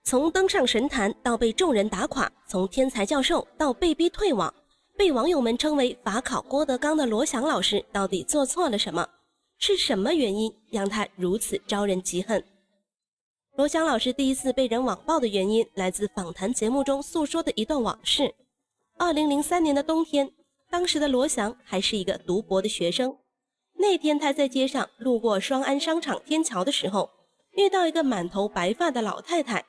從登上神壇到被眾人打垮，從天才教授到被逼退網，被網友們稱為法考郭德纲的羅翔老師到底做錯了什麼？是什麼原因讓他如此招人嫉恨？羅翔老師第一次被人网暴的原因來自訪談節目中訴說的一段往事。2003年的冬天，當時的羅翔還是一個讀博的學生。那天他在街上路過雙安商場天橋的時候，遇到一個滿頭白髮的老太太，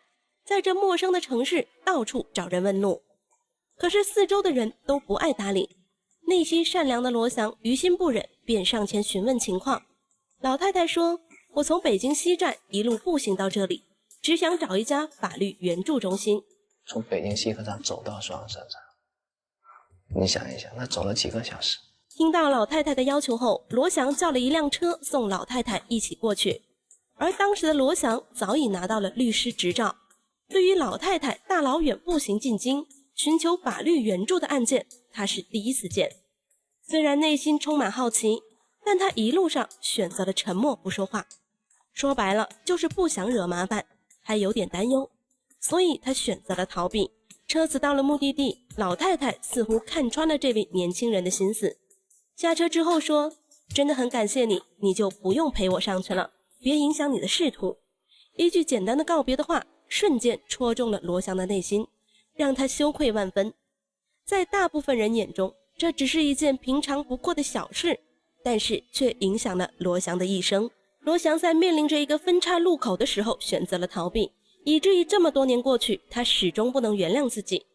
在這陌生的城市到處找人問路，可是四周的人都不愛搭理。內心善良的羅翔於心不忍，便上前詢問情況。老太太說：“我從北京西站一路步行到這裡，只想找一家法律援助中心。”從北京西客站走到雙安商场，你想一想，那走了幾個小時？听到老太太的要求後，羅翔叫了一輛車送老太太一起過去。而當時的羅翔早已拿到了律師執照，對於老太太大老遠步行進京尋求法律援助的案件，他是第一次見。雖然內心充滿好奇，但他一路上選擇了沉默不說話。說白了就是不想惹麻煩，還有點擔憂，所以他選擇了逃避。車子到了目的地，老太太似乎看穿了這位年輕人的心思。下車之後說：“真的很感謝你，你就不用陪我上去了，別影響你的仕途。”一句簡單的告別的話，瞬間戳中了羅翔的內心，讓他羞愧萬分。在大部分人眼中，這只是一件平常不過的小事，但是卻影響了羅翔的一生。羅翔在面臨着一個分岔路口的時候選擇了逃避，以至於這麼多年過去，他始終不能原諒自己。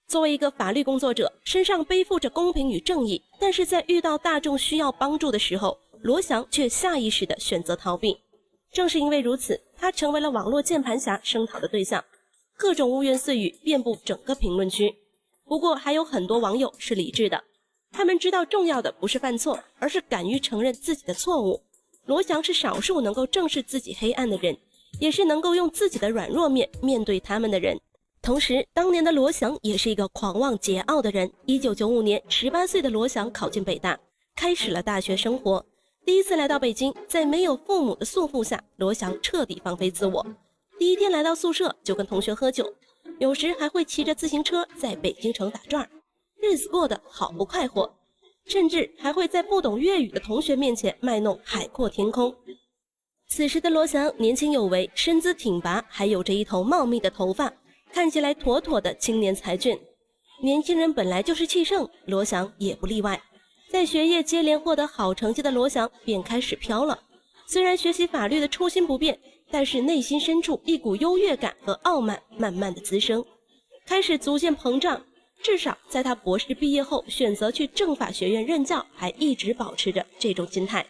作為一個法律工作者，身上背負着公平與正義，但是在遇到大眾需要幫助的時候，羅翔卻下意識地選擇逃避。正是因為如此，他成为了網絡鍵盤俠聲討的對象，各種污言碎語遍布整個評論區。不過還有很多網友是理智的，他們知道重要的不是犯錯，而是敢於承認自己的錯誤。羅翔是少數能夠正視自己黑暗的人，也是能夠用自己的軟弱面面對他们的人。同時，當年的羅翔也是一個狂妄桀驁的人。1995年，18歲的羅翔考進北大，開始了大學生活。第一次來到北京，在沒有父母的束縛下，羅翔徹底放飛自我。第一天來到宿舍就跟同學喝酒，有時還會騎着自行車在北京城打轉，日子過得好不快活，甚至還會在不懂粵語的同學面前賣弄海闊天空。此時的羅翔年輕有為，身姿挺拔，還有着一頭茂密的頭髮，看起來妥妥的青年才俊。年輕人本來就是氣盛，羅翔也不例外。在學業接連獲得好成績的羅翔便開始飄了。雖然學習法律的初心不變，但是內心深處一股優越感和傲慢慢慢的滋生，開始逐漸膨脹。至少在他博士畢業後選擇去政法學院任教，還一直保持着這種心態。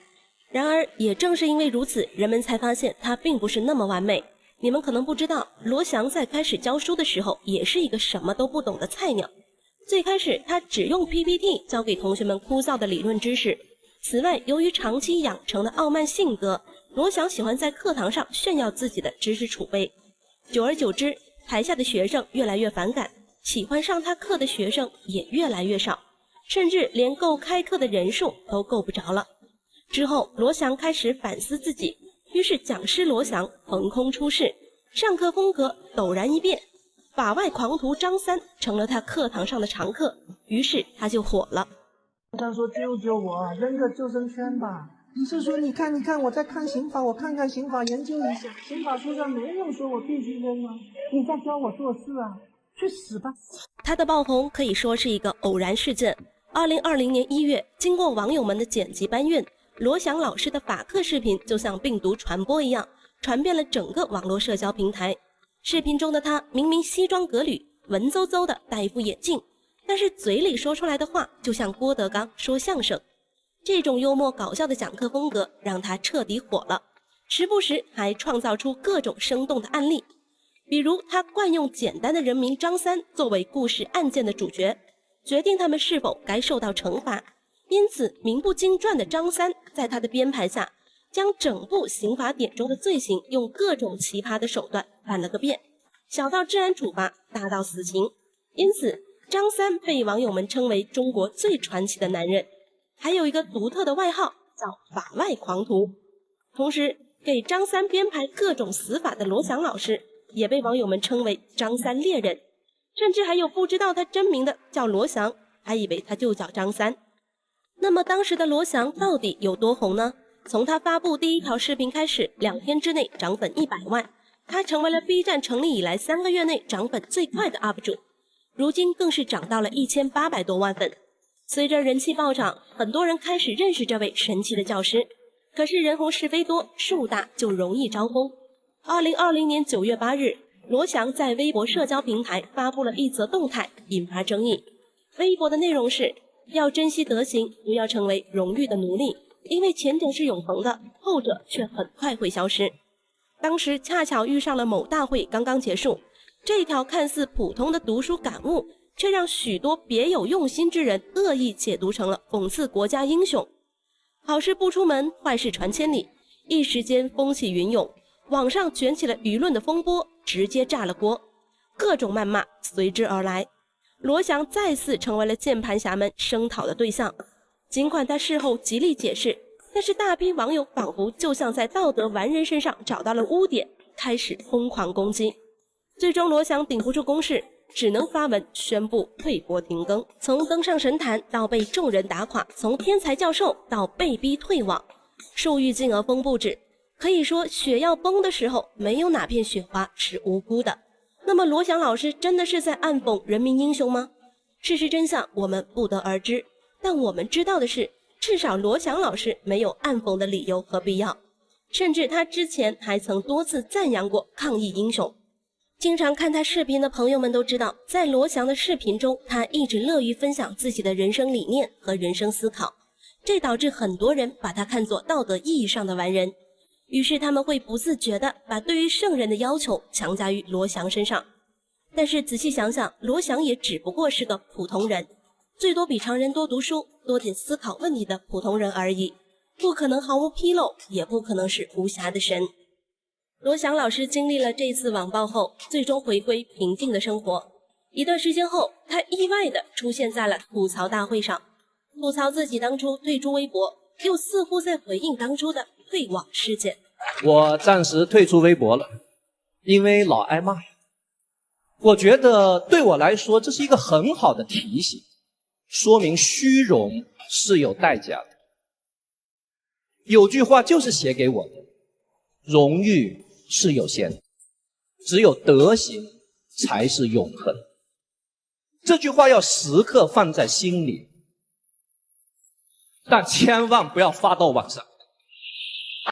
然而也正是因為如此，人們才發現他並不是那麼完美。你們可能不知道，羅翔在開始教書的時候也是一個什麼都不懂的菜鳥。最開始他只用 PPT 教給同學們枯燥的理論知識。此外，由於長期養成的傲慢性格，羅翔喜歡在課堂上炫耀自己的知識儲備。久而久之，台下的學生越來越反感，喜歡上他課的學生也越來越少，甚至連夠開課的人數都夠不着了。之後，羅翔開始反思自己，於是講師羅翔橫空出世，上課風格陡然一變，法外狂徒張三成了他課堂上的常客，於是他就火了。他說：“救救我，扔個救生圈吧。”你是說你看我在看刑法，我看看刑法，研究一下，刑法書上沒有說我必須扔啊，你在教我做事啊，去死吧。他的爆紅可以說是一個偶然事件。2020年1月，經過網友們的剪輯搬運，羅翔老師的法課視頻就像病毒傳播一樣，傳遍了整個網絡社交平台。視頻中的他明明西裝革履，文縐縐的戴一副眼鏡，但是嘴裡說出來的話就像郭德綱說相聲。這種幽默搞笑的講課風格讓他徹底火了，時不時還創造出各種生動的案例。比如他慣用簡單的人名張三作為故事案件的主角，決定他們是否該受到懲罰。因此名不經傳的張三在他的編排下，將整部刑法典中的罪行用各種奇葩的手段翻了個遍，小到治安處罰，大到死刑。因此張三被網友們稱為中國最傳奇的男人，還有一個獨特的外號叫法外狂徒。同時給張三編排各種死法的羅翔老師也被網友們稱為張三獵人，甚至還有不知道他真名的叫羅翔，還以為他就叫張三。那麼當時的羅翔到底有多紅呢？從他發布第一條視頻開始，2天之內漲粉100萬，他成為了 B 站成立以來3個月內漲粉最快的 UP 主，如今更是漲到了1800多萬粉。隨着人氣暴漲，很多人開始認識這位神奇的教師。可是人紅是非多，樹大就容易招風。2020年9月8日，羅翔在微博社交平台發布了一則動態，引發爭議。微博的內容是：要珍惜德行，不要成為榮譽的奴隸，因為前者是永恆的，後者卻很快會消失。當時恰巧遇上了某大會剛剛結束，這條看似普通的讀書感悟，卻讓許多別有用心之人惡意解讀成了諷刺國家英雄。好事不出門，壞事傳千里，一時間風起雲湧，網上捲起了輿論的風波，直接炸了鍋，各種謾罵隨之而來。羅翔再次成為了鍵盤俠們聲討的對象。儘管他事後極力解釋，但是大批網友仿佛就像在道德完人身上找到了污點，開始瘋狂攻擊。最終羅翔頂不住攻勢，只能發文宣布退播停更。從登上神壇到被眾人打垮，從天才教授到被逼退網，树欲静而風不止。可以說雪要崩的時候，没有哪片雪花是無辜的。那麼羅翔老師真的是在暗諷人民英雄嗎？事實真相我們不得而知，但我們知道的是，至少羅翔老師沒有暗讽的理由和必要，甚至他之前還曾多次讚揚過抗疫英雄。經常看他視頻的朋友們都知道，在羅翔的視頻中，他一直樂於分享自己的人生理念和人生思考，這導致很多人把他看作道德意義上的完人。於是他們會不自覺地把對於聖人的要求強加於羅翔身上。但是仔細想想，羅翔也只不過是個普通人，最多比常人多讀書、多點思考問題的普通人而已，不可能毫無紕漏，也不可能是無瑕的神。羅翔老師經歷了這次網暴後，最終回歸平靜的生活。一段時間後，他意外地出現在了吐槽大會上，吐槽自己當初退出微博，又似乎在回應當初的退網事件。我暫時退出微博了，因為老挨罵。我覺得对我來說，這是一個很好的提醒，說明虛榮是有代價的。有句話就是寫給我的，榮譽是有限的，只有德行才是永恆。這句話要時刻放在心裡，但千萬不要發到網上。